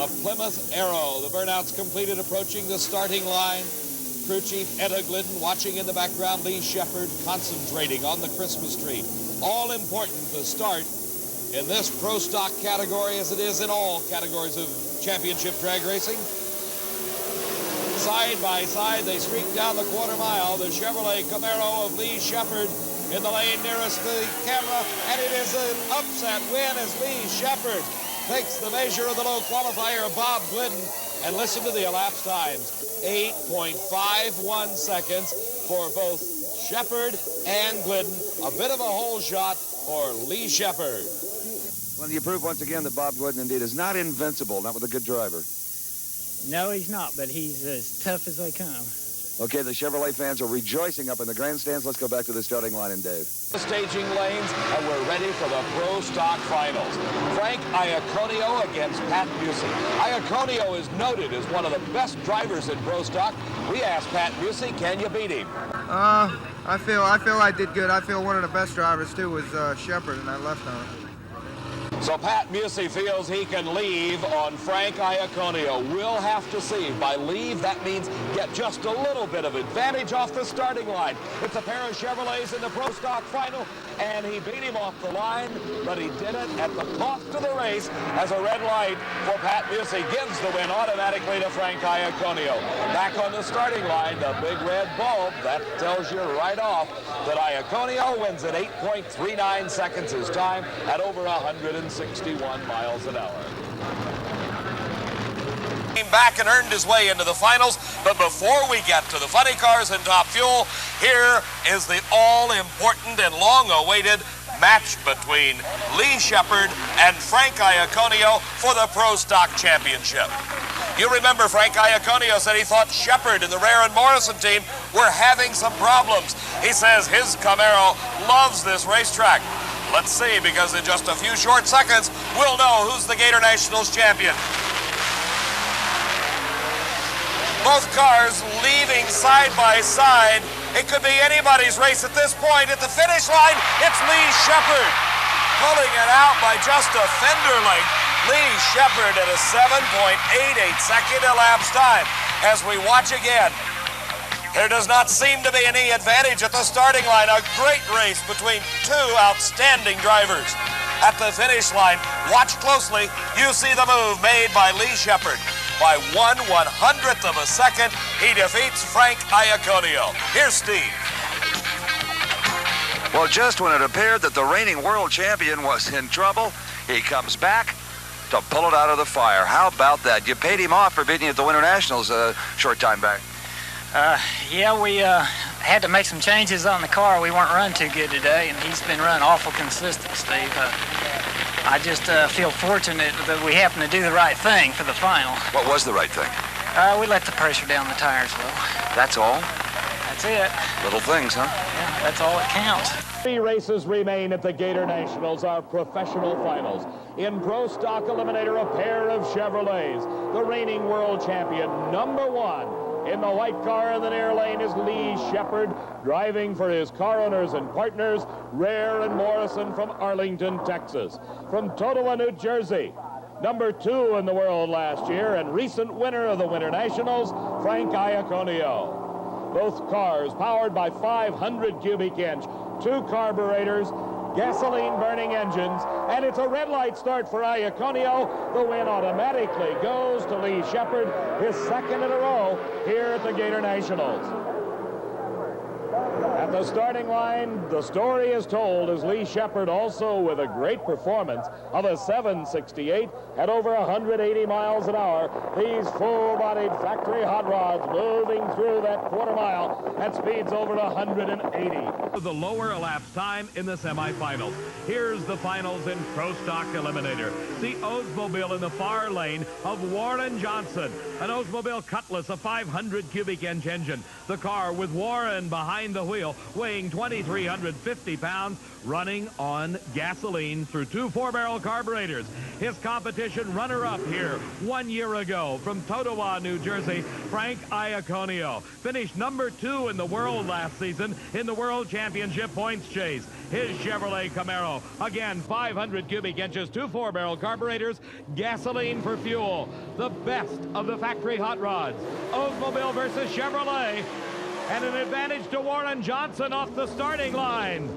the Plymouth Arrow. The burnouts completed, approaching the starting line. Crew Chief Etta Glidden watching in the background. Lee Shepard concentrating on the Christmas tree. All important to start in this pro stock category, as it is in all categories of championship drag racing. Side by side, they streak down the quarter mile. The Chevrolet Camaro of Lee Shepard in the lane nearest the camera, and it is an upset win as Lee Shepard takes the measure of the low qualifier, Bob Glidden. And listen to the elapsed times, 8.51 seconds for both Shepard and Glidden. A bit of a hole shot for Lee Shepard. Well, you prove once again that Bob Glidden indeed is not invincible, not with a good driver. No, he's not, but he's as tough as they come. Okay, the Chevrolet fans are rejoicing up in the grandstands. Let's go back to the starting line and Dave. Staging lanes, and we're ready for the Pro Stock Finals. Frank Iaconio against Pat Busey. Iaconio is noted as one of the best drivers in Pro Stock. We asked Pat Busey, can you beat him? I feel I did good. I feel one of the best drivers too was Shepard, and I left on it. So Pat Busey feels he can leave on Frank Iaconio. We'll have to see. By leave, that means get just a little bit of advantage off the starting line. It's a pair of Chevrolets in the Pro Stock Final, and he beat him off the line, but he did it at the cost of the race, as a red light for Pat Busey gives the win automatically to Frank Iaconio. Back on the starting line, the big red bulb, that tells you right off that Iaconio wins at 8.39 seconds his time at over 161 miles an hour. Came back and earned his way into the finals, but before we get to the funny cars and Top Fuel, here is the all-important and long-awaited match between Lee Shepard and Frank Iaconio for the Pro Stock Championship. You remember Frank Iaconio said he thought Shepard and the Rare and Morrison team were having some problems. He says his Camaro loves this racetrack. Let's see, because in just a few short seconds, we'll know who's the Gatornationals champion. Both cars leaving side by side. It could be anybody's race at this point. At the finish line, it's Lee Shepard pulling it out by just a fender length. Lee Shepard at a 7.88 second elapsed time. As we watch again, there does not seem to be any advantage at the starting line. A great race between two outstanding drivers. At the finish line, watch closely, you see the move made by Lee Shepard. By 1/100th of a second, he defeats Frank Iaconio. Here's Steve. Well, just when it appeared that the reigning world champion was in trouble, he comes back to pull it out of the fire. How about that? You paid him off for beating you at the Winter Nationals a short time back. Yeah, we had to make some changes on the car. We weren't running too good today, and he's been running awful consistent, Steve. I just feel fortunate that we happened to do the right thing for the final. What was the right thing? We let the pressure down the tires, though. That's all? That's it. Little things, huh? Yeah, that's all that counts. 3 races remain at the Gatornationals, our professional finals. In Pro Stock Eliminator, a pair of Chevrolets. The reigning world champion, #1. In the white car in the near lane is Lee Shepard, driving for his car owners and partners, Rare and Morrison from Arlington, Texas. From Totowa, New Jersey, #2 in the world last year and recent winner of the Winter Nationals, Frank Iaconio. Both cars powered by 500 cubic inch, 2 carburetors, gasoline-burning engines, and it's a red light start for Iaconio. The win automatically goes to Lee Shepard, his second in a row here at the Gatornationals. At the starting line, the story is told as Lee Shepard, also with a great performance of a 768 at over 180 miles an hour. These full-bodied factory hot rods moving through that quarter mile at speeds over 180. The lower elapsed time in the semifinals. Here's the finals in Pro Stock Eliminator. The Oldsmobile in the far lane of Warren Johnson. An Oldsmobile Cutlass, a 500 cubic inch engine. The car with Warren behind behind the wheel, weighing 2,350 pounds, running on gasoline through two 4-barrel carburetors. His competition runner-up here 1 year ago from Totowa, New Jersey, Frank Iaconio, finished number 2 in the world last season in the World Championship points chase. His Chevrolet Camaro, again 500 cubic inches, two 4-barrel carburetors, gasoline for fuel. The best of the factory hot rods. Oldsmobile versus Chevrolet, and an advantage to Warren Johnson off the starting line.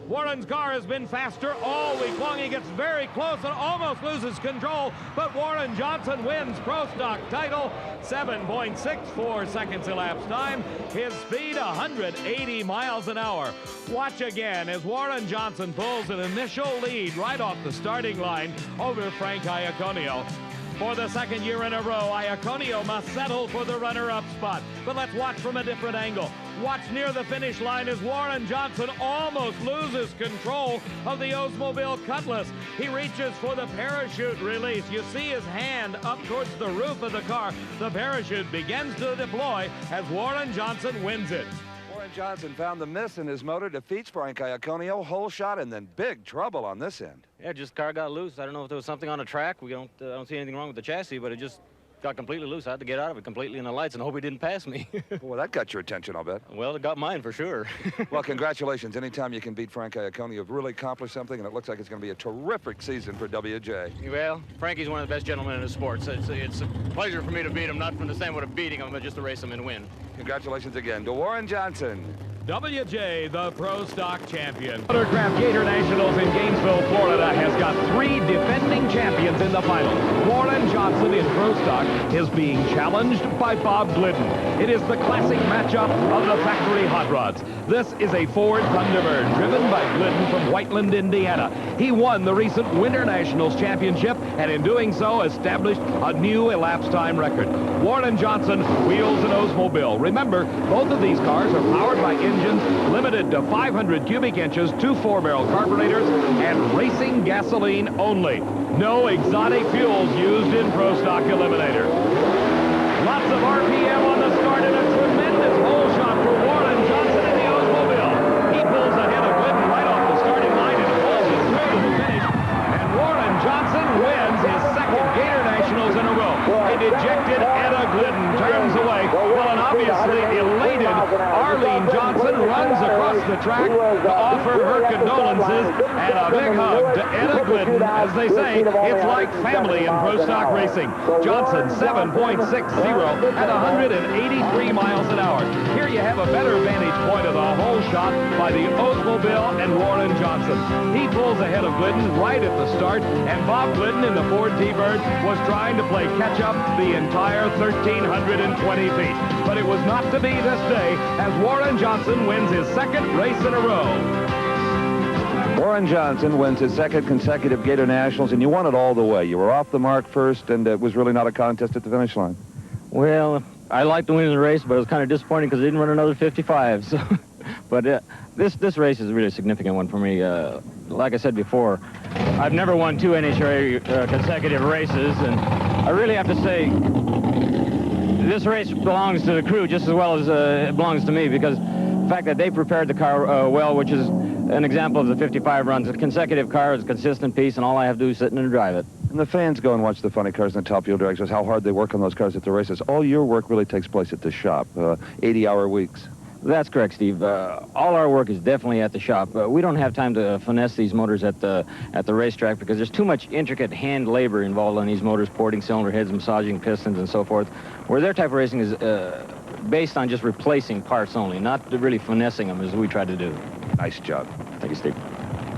Warren's car has been faster all week long. He gets very close and almost loses control, but Warren Johnson wins Pro Stock title. 7.64 seconds elapsed time. His speed 180 miles an hour. Watch again as Warren Johnson pulls an initial lead right off the starting line over Frank Iaconio. For the second year in a row, Iaconio must settle for the runner-up spot. But let's watch from a different angle. Watch near the finish line as Warren Johnson almost loses control of the Oldsmobile Cutlass. He reaches for the parachute release. You see his hand up towards the roof of the car. The parachute begins to deploy as Warren Johnson wins it. Warren Johnson found the miss in his motor, defeats Frank Iaconio, whole shot, and then big trouble on this end. Yeah, just car got loose. I don't know if there was something on the track. I don't see anything wrong with the chassis, but it just got completely loose. I had to get out of it completely in the lights and hope he didn't pass me. Well, that got your attention, I'll bet. Well, it got mine for sure. Well, congratulations. Anytime you can beat Frank Iaconio, you've really accomplished something, and it looks like it's going to be a terrific season for WJ. Well, Frankie's one of the best gentlemen in the sport. It's a pleasure for me to beat him, not from the standpoint of beating him, but just to race him and win. Congratulations again to Warren Johnson. WJ, the Pro Stock champion. Watercraft Gatornationals in Gainesville, Florida has got 3 defending champions in the final. Warren Johnson in Pro Stock is being challenged by Bob Glidden. It is the classic matchup of the factory hot rods. This is a Ford Thunderbird driven by Glidden from Whiteland, Indiana. He won the recent Winter Nationals championship and in doing so established a new elapsed time record. Warren Johnson wheels an Oldsmobile. Remember, both of these cars are powered by engines limited to 500 cubic inches, two 4-barrel carburetors, and racing gasoline only. No exotic fuels used in Pro Stock Eliminator. Lots of RPM on the start and a tremendous hole shot for Warren Johnson in the Oldsmobile. He pulls ahead of Glidden right off the starting line and pulls it through to the finish. And Warren Johnson wins his second Gatornationals in a row. A dejected Etta Glidden turns away while an obviously elated Arlene Johnson runs across the track to offer her condolences and a big hug to Etta Glidden. As they say, it's like family in Pro Stock racing. Johnson 7.60 at 183 miles an hour. Here you have a better vantage point of the whole shot by the Oldsmobile and Warren Johnson. He pulls ahead of Glidden right at the start, and Bob Glidden in the Ford T-Bird was trying to play catch-up the entire 1,320 feet. But it was not to be this day as Warren Johnson wins his second race in a row. Warren Johnson wins his second consecutive Gator Nationals, and you won it all the way. You were off the mark first, and it was really not a contest at the finish line. Well, I liked to win the race, but it was kind of disappointing because I didn't run another 55. So, but this race is a really significant one for me. Like I said before, I've never won 2 NHRA consecutive races, and I really have to say this race belongs to the crew just as well as it belongs to me, because the fact that they prepared the car well, which is an example of the 55 runs. A consecutive car is a consistent piece, and all I have to do is sit in and drive it. And the fans go and watch the funny cars in the top fuel drags, just how hard they work on those cars at the races. All your work really takes place at the shop, 80-hour weeks. That's correct, Steve. All our work is definitely at the shop. We don't have time to finesse these motors at the racetrack because there's too much intricate hand labor involved on these motors, porting cylinder heads, massaging pistons, and so forth, where their type of racing is based on just replacing parts only, not really finessing them as we try to do. Nice job. Thank you, Steve.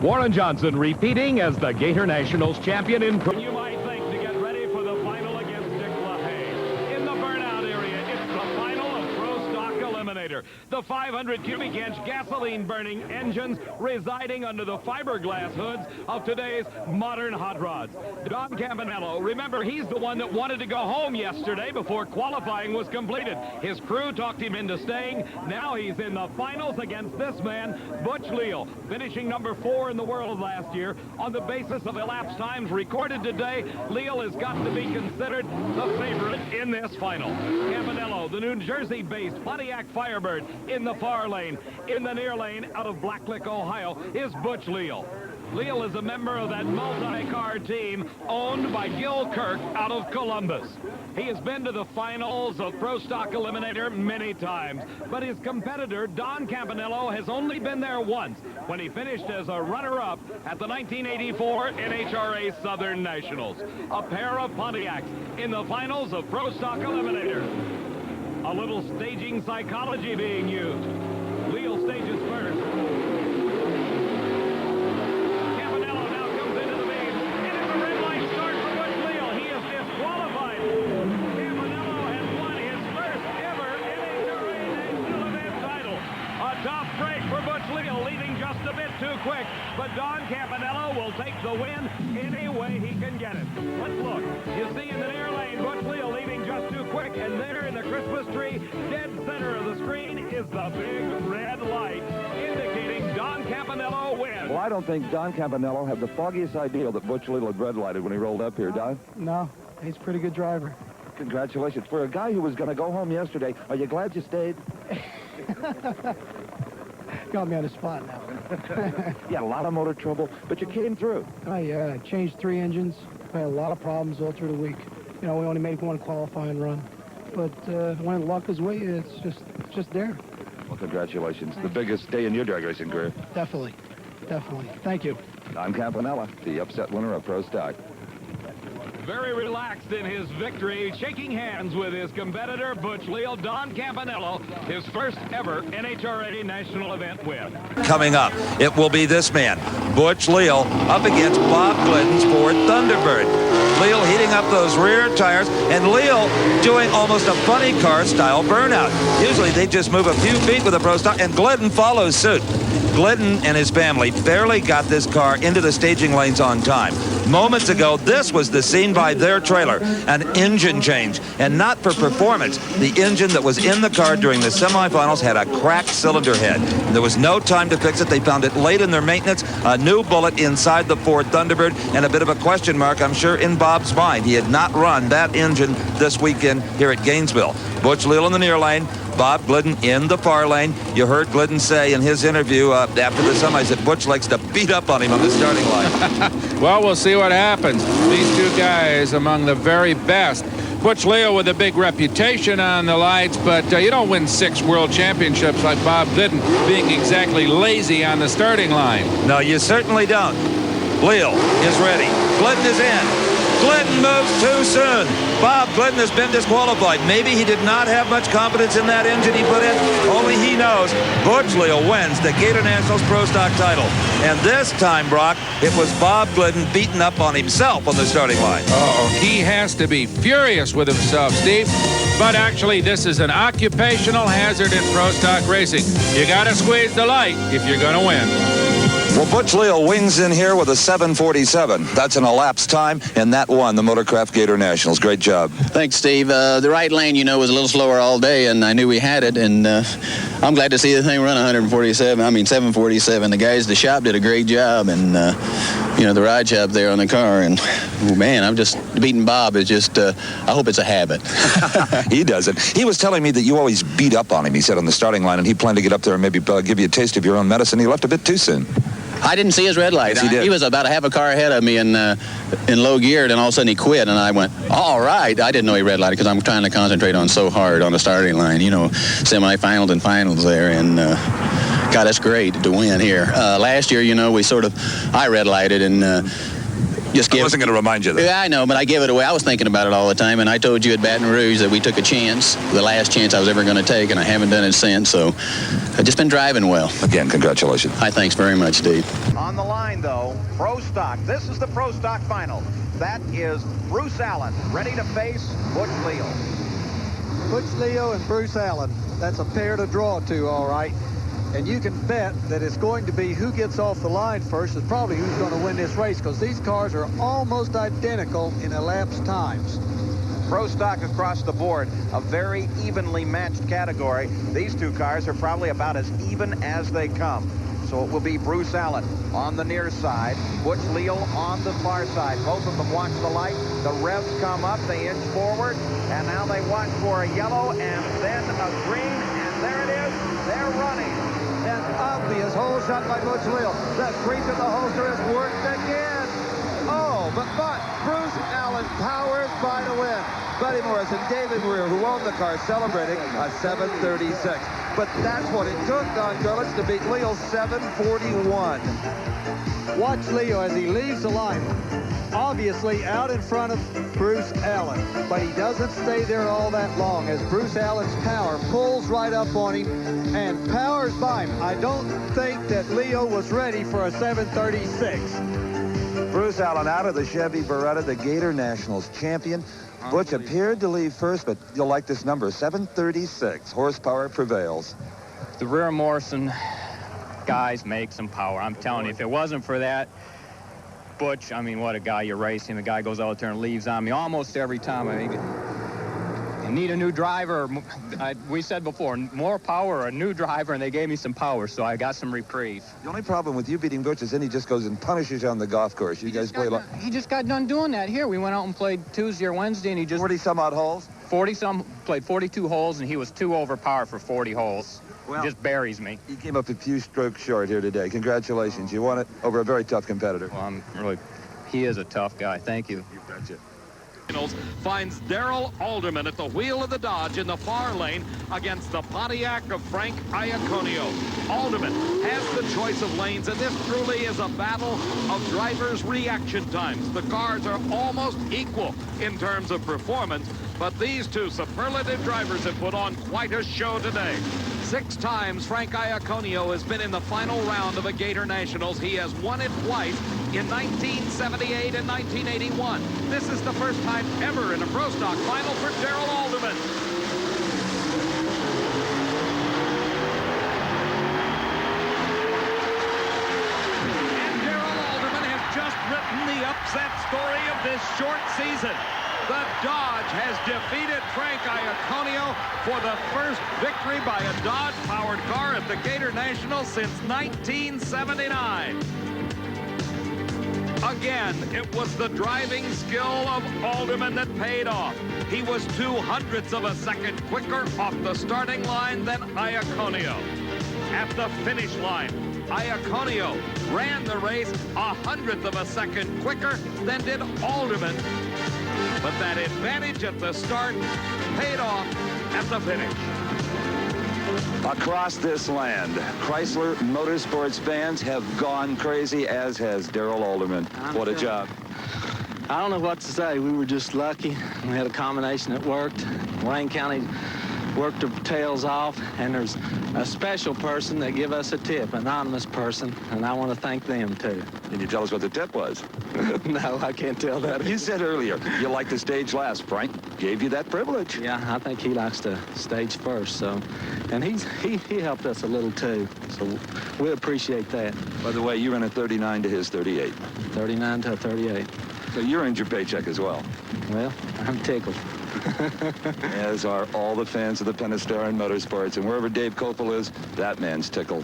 Warren Johnson repeating as the Gatornationals champion in Pro. You might think to get ready for the final against Dick LaHaye. In the burnout area, it's the final of Pro Stock Eliminator. The 500 cubic inch gasoline burning engines residing under the fiberglass hoods of today's modern hot rods. Don Campanello, remember, he's the one that wanted to go home yesterday before qualifying was completed. His crew talked him into staying. Now he's in the finals against this man, Butch Leal, finishing number 4 in the world last year. On the basis of elapsed times recorded today, Leal has got to be considered the favorite in this final. Campanello, the New Jersey-based Pontiac Firebird, Thunderbird. In the far lane, in the near lane, out of Blacklick, Ohio, is Butch Leal. Leal is a member of that multi-car team owned by Gil Kirk out of Columbus. He has been to the finals of Pro Stock Eliminator many times, but his competitor, Don Campanello, has only been there once, when he finished as a runner-up at the 1984 NHRA Southern Nationals. A pair of Pontiacs in the finals of Pro Stock Eliminator. A little staging psychology being used. Leal stages first. Too quick, but Don Campanello will take the win any way he can get it. Let's look. You see in the near lane, Butch Leal leaving just too quick, and there in the Christmas tree, dead center of the screen, is the big red light, indicating Don Campanello wins. Well, I don't think Don Campanello had the foggiest idea that Butch Leal had red lighted when he rolled up here, Don. No, he's a pretty good driver. Congratulations. For a guy who was going to go home yesterday, are you glad you stayed? Got me on the spot now. You had a lot of motor trouble, but you came through. I changed 3 engines. I had a lot of problems all through the week. You know, we only made 1 qualifying run. But when luck is way, it's just there. Well, congratulations. The biggest day in your drag racing career. Definitely. Thank you. Don Campanello, the upset winner of Pro Stock. Very relaxed in his victory, shaking hands with his competitor, Butch Leal. Don Campanello, his first ever NHRA national event win. Coming up, it will be this man, Butch Leal, up against Bob Glidden's Ford Thunderbird. Leal heating up those rear tires, and Leal doing almost a funny car style burnout. Usually they just move a few feet with a Pro Stock, and Glidden follows suit. Glidden and his family barely got this car into the staging lanes on time. Moments ago, this was the scene by their trailer, an engine change, and not for performance. The engine that was in the car during the semifinals had a cracked cylinder head. There was no time to fix it. They found it late in their maintenance, a new bullet inside the Ford Thunderbird, and a bit of a question mark, I'm sure, in Bob's mind. He had not run that engine this weekend here at Gainesville. Butch Leal in the near lane, Bob Glidden in the far lane. You heard Glidden say in his interview after the semis that Butch likes to beat up on him on the starting line. Well, we'll see what happens. These two guys among the very best. Butch Leal with a big reputation on the lights, but you don't win 6 world championships like Bob Glidden being exactly lazy on the starting line. No, you certainly don't. Leal is ready. Glidden is in. Glidden moves too soon. Bob Glidden has been disqualified. Maybe he did not have much confidence in that engine he put in. Only he knows. Butch Leal wins the Gatornationals Pro Stock title. And this time, Brock, it was Bob Glidden beating up on himself on the starting line. He has to be furious with himself, Steve. But actually, this is an occupational hazard in Pro Stock racing. You got to squeeze the light if you're going to win. Well, Butch Leal wings in here with a 7:47. That's an elapsed time, and that won the Motorcraft Gatornationals. Great job. Thanks, Steve. The right lane, you know, was a little slower all day, and I knew we had it, and I'm glad to see the thing run 747. The guys at the shop did a great job, and, you know, the ride shop there on the car, and, oh, man, I'm just beating Bob is just, I hope it's a habit. He doesn't. He was telling me that you always beat up on him, he said, on the starting line, and he planned to get up there and maybe give you a taste of your own medicine. He left a bit too soon. I didn't see his red light. Yes, he did. He was about a half a car ahead of me in low gear, and all of a sudden he quit, and I went, all right. I didn't know he red lighted because I'm trying to concentrate on so hard on the starting line, you know, semifinals and finals there, and God, that's great to win here. Last year, you know, I red lighted and I wasn't going to remind you that. Yeah, I know, but I gave it away. I was thinking about it all the time, and I told you at Baton Rouge that we took a chance, the last chance I was ever going to take, and I haven't done it since, so I've just been driving well. Again, congratulations. Hi, thanks very much, Steve. On the line, though, Pro Stock. This is the Pro Stock final. That is Bruce Allen, ready to face Butch Leal. Butch Leal and Bruce Allen. That's a pair to draw to, all right. And you can bet that it's going to be who gets off the line first is probably who's going to win this race, because these cars are almost identical in elapsed times. Pro Stock across the board, a very evenly matched category. These two cars are probably about as even as they come. So it will be Bruce Allen on the near side, Butch Leal on the far side. Both of them watch the light. The revs come up, they inch forward, and now they watch for a yellow and then a green, and There it is. They're running. An obvious hole shot by Butch Leal. That creep in the holster has worked again. Oh, but Bruce Allen powers by the win. Buddy Morris and David Weir, who owned the car, celebrating a 736. But that's what it took, Don Gurlitz, to beat Leal's 741. Watch Leo as he leaves the line. Obviously out in front of Bruce Allen, but he doesn't stay there all that long as Bruce Allen's power pulls right up on him and powers by him. I don't think that Leo was ready for a 736. Bruce Allen out of the Chevy Beretta, the Gatornationals champion. Butch appeared to leave first, but you'll like this number, 736. Horsepower prevails. The rear Morrison guys make some power. I'm telling you, if it wasn't for that, Butch, I mean, what a guy. You're racing. The guy goes out there and leaves on me almost every time. I mean, you need a new driver. We said before, more power, a new driver, and they gave me some power, so I got some reprieve. The only problem with you beating Butch is then he just goes and punishes you on the golf course. You guys play a lot. He just got done doing that here. We went out and played Tuesday or Wednesday, and he just... 40-some-odd holes? 40-some, played 42 holes, and he was 2 over par for 40 holes. Well, he just buries me. He came up a few strokes short here today. Congratulations. You won it over a very tough competitor. Well, he is a tough guy. Thank you. You betcha. Finds Darrell Alderman at the wheel of the Dodge in the far lane against the Pontiac of Frank Iaconio. Alderman has the choice of lanes, and this truly is a battle of drivers' reaction times. The cars are almost equal in terms of performance, but these two superlative drivers have put on quite a show today. 6 times Frank Iaconio has been in the final round of a Gatornationals. He has won it twice in 1978 and 1981. This is the first time ever in a Pro Stock final for Darrell Alderman. And Darrell Alderman has just written the upset story of this short season. The Dodge has defeated Frank Iaconio for the first victory by a Dodge-powered car at the Gatornationals since 1979. Again, it was the driving skill of Alderman that paid off. He was 0.02 of a second quicker off the starting line than Iaconio. At the finish line, Iaconio ran the race 0.01 of a second quicker than did Alderman. But that advantage at the start paid off at the finish. Across this land, Chrysler Motorsports fans have gone crazy, as has Darrell Alderman. What a job. I don't know what to say. We were just lucky. We had a combination that worked. Wayne County worked their tails off, and there's a special person that give us a tip, an anonymous person, and I want to thank them too. Can you tell us what the tip was? No, I can't tell that. You said earlier you like to stage last. Frank gave you that privilege. Yeah, I think he likes to stage first, so, and he helped us a little too, so we appreciate that. By the way, you ran a 39 to his 38. 39 to 38. So you earned your paycheck as well. Well, I'm tickled. As are all the fans of the Pentastar and Motorsports, and wherever Dave Koppel is, that man's tickled.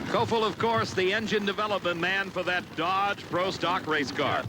Koppel, of course, the engine development man for that Dodge Pro Stock race car.